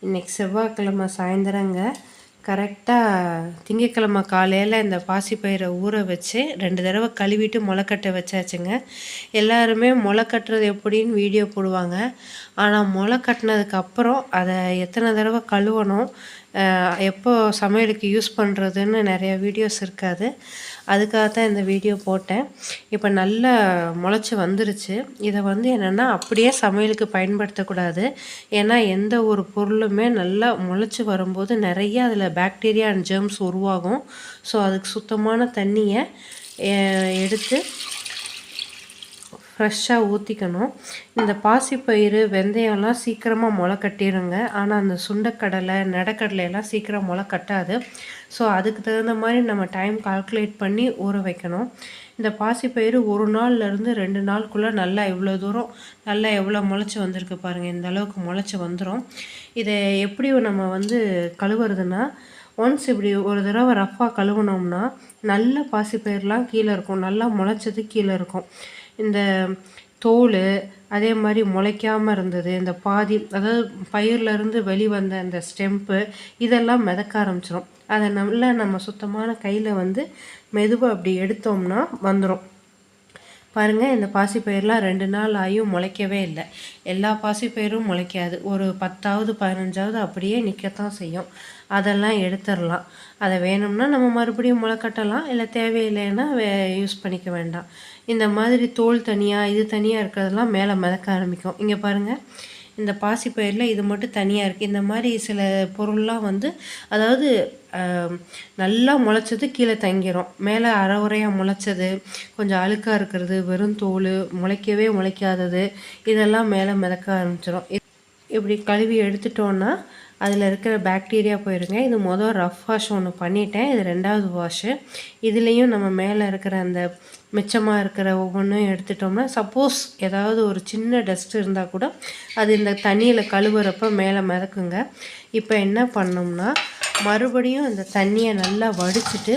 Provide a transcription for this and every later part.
இன்றைக்கி செவ்வாய்க்கிழமை சாயந்தரங்க கரெக்டாக திங்கக்கிழமை காலையில் இந்த பாசிப்பயிரை ஊற வச்சு 2 தடவை கழுவிட்டு முளைக்கட்ட வச்சாச்சுங்க. எல்லாருமே முளைக்கட்டுறது எப்படின்னு வீடியோ போடுவாங்க. ஆனால் முளைக்கட்டினதுக்கப்புறம் அதை எத்தனை தடவை கழுவணும், எப்போ சமையலுக்கு யூஸ் பண்ணுறதுன்னு நிறைய வீடியோஸ் இருக்காது. அதுக்காக தான் இந்த வீடியோ போட்டேன். இப்போ நல்லா முளைச்சி வந்துருச்சு. இதை என்னென்னா அப்படியே சமையலுக்கு பயன்படுத்தக்கூடாது. ஏன்னா எந்த ஒரு பொருளுமே நல்லா முளைச்சி வரும்போது நிறைய அதில் பாக்டீரியா அண்ட் ஜெர்ம்ஸ் உருவாகும். ஸோ அதுக்கு சுத்தமான தண்ணியை எடுத்து ஃப்ரெஷ்ஷாக ஊற்றிக்கணும். இந்த பாசிப்பயிறு வெந்தயம்லாம் சீக்கிரமாக முளை கட்டிடுங்க. ஆனால் அந்த சுண்டைக்கடலை நடக்கடலையெல்லாம் சீக்கிரம் முளை கட்டாது. ஸோ அதுக்கு தகுந்த மாதிரி நம்ம டைம் கால்குலேட் பண்ணி ஊற வைக்கணும். இந்த பாசிப்பயிறு 1 நாள்லேருந்து 2 நாளுக்குள்ளே நல்லா இவ்வளோ தூரம் நல்லா எவ்வளோ முளைச்சி வந்திருக்கு பாருங்கள். இந்த அளவுக்கு முளைச்சி வந்துடும். இதை எப்படி நம்ம கழுவுறதுன்னா, ஒன்ஸ் இப்படி ஒரு தடவை ரஃப்பாக கழுவுனோம்னா நல்ல பாசிப்பயிரெலாம் கீழே இருக்கும். நல்லா முளைச்சது கீழே இருக்கும். இந்த தோல் அதே மாதிரி முளைக்காமல் இருந்தது, இந்த பாதி அதாவது பயிர்லேருந்து வெளிவந்த அந்த ஸ்டெம்ப்பு இதெல்லாம் மிதக்க ஆரம்பிச்சிடும். அதை நல்லா நம்ம சுத்தமான கையில் மெதுவாக அப்படி எடுத்தோம்னா வந்துடும். பாருங்கள், இந்த பாசிப்பயிரெலாம் 2 நாள் ஆகியும் முளைக்கவே இல்லை. எல்லா பாசிப்பயிரும் முளைக்காது. ஒரு 10ஆவது 15ஆவது அப்படியே நிற்கத்தான் செய்யும். அதெல்லாம் எடுத்துடலாம். அதை வேணும்னா நம்ம மறுபடியும் முளைக்கட்டலாம், இல்லை தேவையில்லைன்னா யூஸ் பண்ணிக்க வேண்டாம். இந்த மாதிரி தோல் தனியாக இது தனியாக இருக்கிறதெல்லாம் மேலே மிதக்க ஆரம்பிக்கும். இங்கே பாருங்கள், இந்த பாசிப்பயிரில் இது மட்டும் தனியாக இருக்குது. இந்த மாதிரி சில பொருள்லாம் அதாவது நல்லா முளைச்சது கீழே தங்கிடும். மேலே அரைகுறையாக முளைச்சது, கொஞ்சம் அழுக்காக இருக்கிறது, வெறும் தோல், முளைக்கவே முளைக்காதது இதெல்லாம் மேலே மிதக்க ஆரம்பிச்சிடும். இப்படி கழுவி எடுத்துட்டோன்னா அதில் இருக்கிற பாக்டீரியா போயிருங்க. இது ரஃப் வாஷ் ஒன்று பண்ணிட்டேன். இது 2ஆவது வாஷு. இதுலேயும் நம்ம மேலே இருக்கிற அந்த மிச்சமாக இருக்கிற ஒவ்வொன்றும் எடுத்துட்டோம்னா, சப்போஸ் ஏதாவது ஒரு சின்ன டஸ்ட் இருந்தால் கூட அது இந்த தண்ணியில் கழுவுறப்ப மேலே மிதக்குங்க. இப்போ என்ன பண்ணோம்னா, மறுபடியும் இந்த தண்ணியை நல்லா வடிச்சிட்டு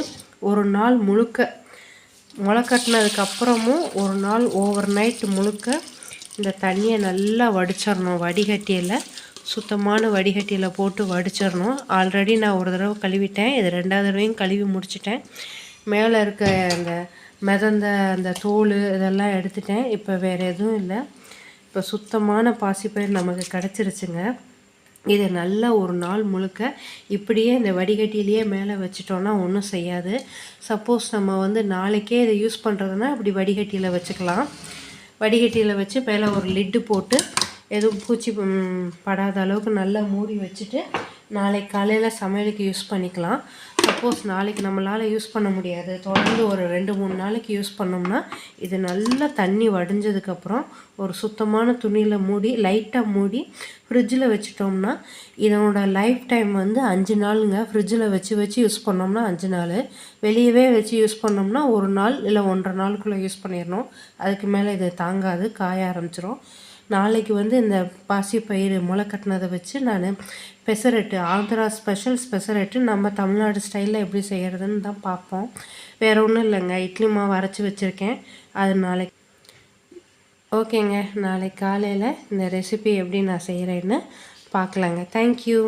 1 நாள் முழுக்க முளை கட்டினதுக்கப்புறமும் 1 நாள் ஓவர் நைட் முழுக்க இந்த தண்ணியை நல்லா வடிச்சிடணும். வடிகட்டியில் சுத்தமான வடிகட்டியில் போட்டு வடிச்சிடணும். ஆல்ரெடி நான் ஒரு தடவை கழுவிட்டேன். இது 2ஆவது தடவையும் கழுவி முடிச்சிட்டேன். மேலே இருக்க அந்த மிதந்த அந்த தோல் இதெல்லாம் எடுத்துட்டேன். இப்போ வேறு எதுவும் இல்லை. இப்போ சுத்தமான பாசிப்பயிர் நமக்கு கிடச்சிருச்சுங்க. இதை நல்லா 1 நாள் முழுக்க இப்படியே இந்த வடிகட்டிலேயே மேலே வச்சிட்டோன்னா ஒன்றும் செய்யாது. சப்போஸ் நம்ம நாளைக்கே இதை யூஸ் பண்ணுறதுனா இப்படி வடிகட்டியில் வச்சுக்கலாம். வடிகட்டியில் வச்சு மேலே ஒரு லிட்டு போட்டு எதுவும் பூச்சி படாத அளவுக்கு நல்லா மூடி வச்சுட்டு நாளைக்கு காலையில் சமையலுக்கு யூஸ் பண்ணிக்கலாம். சப்போஸ் நாளைக்கு நம்மளால் யூஸ் பண்ண முடியாது, தொடர்ந்து ஒரு 2-3 நாளைக்கு யூஸ் பண்ணோம்னா இது நல்லா தண்ணி வடிஞ்சதுக்கப்புறம் ஒரு சுத்தமான துணியில் மூடி லைட்டாக மூடி ஃப்ரிட்ஜில் வச்சுட்டோம்னா இதனோட லைஃப் டைம் 5 நாளுங்க. ஃப்ரிட்ஜில் வச்சு யூஸ் பண்ணோம்னா 5 நாள், வெளியவே வச்சு யூஸ் பண்ணோம்னா 1 நாள் இல்லை 1.5 நாளுக்குள்ளே யூஸ் பண்ணிடணும். அதுக்கு மேலே இது தாங்காது, காய ஆரம்பிச்சிடும். நாளைக்கு இந்த பாசிப்பயிறு முளை கட்டினதை வச்சு நான் பெசரட்டு, ஆந்திரா ஸ்பெஷல் பெசரட்டு நம்ம தமிழ்நாடு ஸ்டைலில் எப்படி செய்கிறதுன்னு தான் பார்ப்போம். வேறு ஒன்றும் இல்லைங்க, இட்லி மாவு அரைச்சி வச்சுருக்கேன். அது நாளைக்கு ஓகேங்க. நாளைக்கு காலையில் இந்த ரெசிபி எப்படி நான் செய்கிறேன்னு பார்க்கலாங்க. தேங்க்யூ.